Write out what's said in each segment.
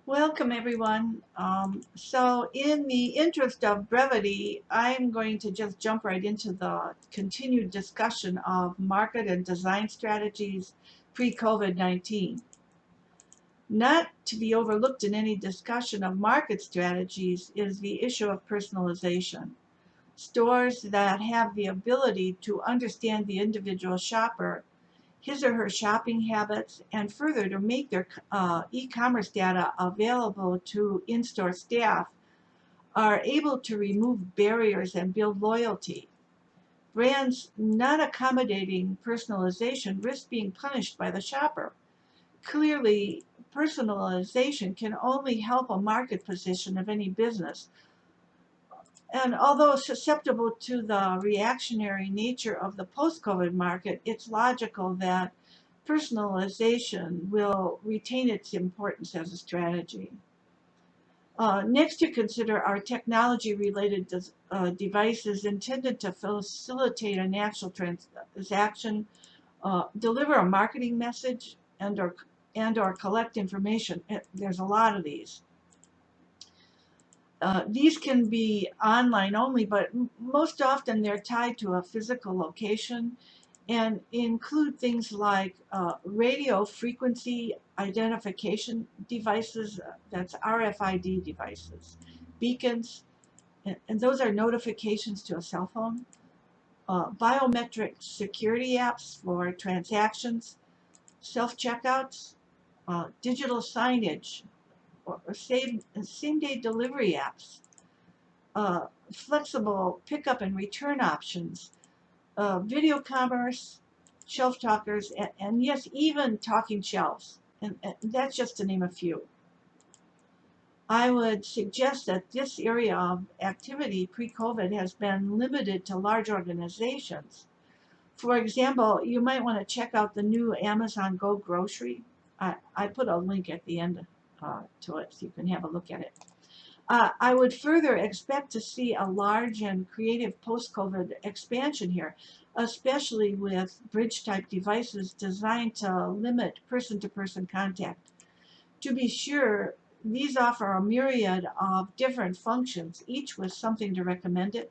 Welcome, everyone. So in the interest of brevity, I'm going to just jump right into the continued discussion of market and design strategies pre-COVID-19. Not to be overlooked in any discussion of market strategies is the issue of personalization. Stores that have the ability to understand the individual shopper, his or her shopping habits, and further to make their e-commerce data available to in-store staff are able to remove barriers and build loyalty. Brands not accommodating personalization risk being punished by the shopper. Clearly, personalization can only help a market position of any business. And although susceptible to the reactionary nature of the post-COVID market, it's logical that personalization will retain its importance as a strategy. Next, to consider are technology-related devices intended to facilitate a natural transaction, deliver a marketing message, and or collect information. There's a lot of these. These can be online only, but most often they're tied to a physical location and include things like radio frequency identification devices, that's RFID devices, beacons, and those are notifications to a cell phone, biometric security apps for transactions, self-checkouts, digital signage, or same-day delivery apps, flexible pickup and return options, video commerce, shelf talkers, and yes, even talking shelves. And that's just to name a few. I would suggest that this area of activity pre-COVID has been limited to large organizations. For example, you might want to check out the new Amazon Go grocery. I put a link at the end to it so you can have a look at it. I would further expect to see a large and creative post-COVID expansion here, especially with bridge-type devices designed to limit person-to-person contact. To be sure, these offer a myriad of different functions, each with something to recommend it.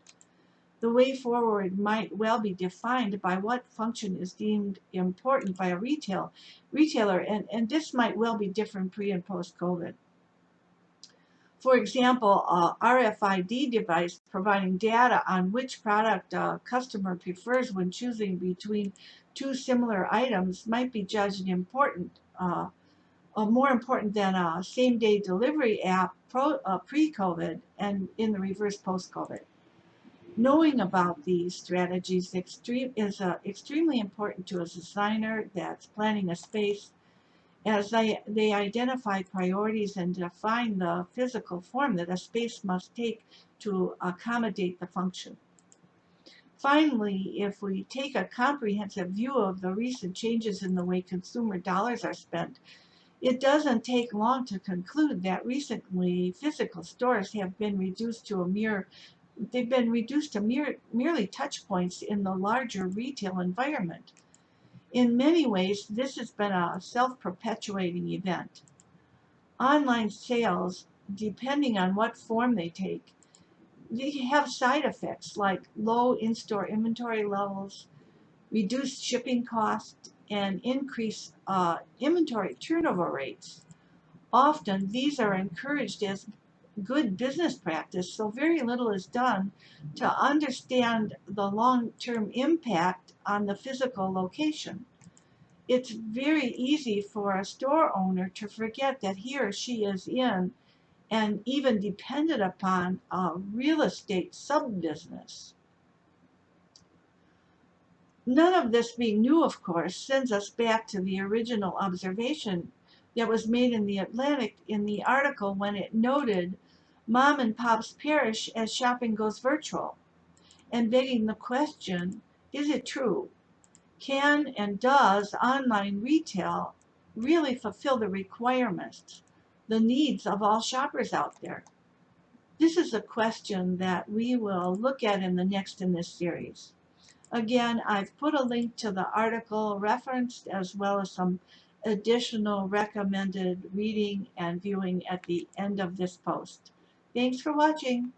The way forward might well be defined by what function is deemed important by a retailer, and this might well be different pre and post-COVID. For example, a RFID device providing data on which product a customer prefers when choosing between two similar items might be judged important, more important than a same-day delivery app pre-COVID and in the reverse post-COVID. Knowing about these strategies is extremely important to a designer that's planning a space, as they identify priorities and define the physical form that a space must take to accommodate the function. Finally, if we take a comprehensive view of the recent changes in the way consumer dollars are spent, it doesn't take long to conclude that recently physical stores have been reduced to merely touch points in the larger retail environment. In many ways, this has been a self-perpetuating event. Online sales, depending on what form they take, they have side effects like low in-store inventory levels, reduced shipping costs, and increased inventory turnover rates. Often, these are encouraged as good business practice, so very little is done to understand the long-term impact on the physical location. It's very easy for a store owner to forget that he or she is in and even dependent upon a real estate sub-business. None of this being new, of course, sends us back to the original observation that was made in the Atlantic in the article when it noted mom and pops perish as shopping goes virtual, and begging the question, is it true? Can and does online retail really fulfill the requirements, the needs of all shoppers out there? This is a question that we will look at in the next in this series. Again, I've put a link to the article referenced as well as some additional recommended reading and viewing at the end of this post. Thanks for watching.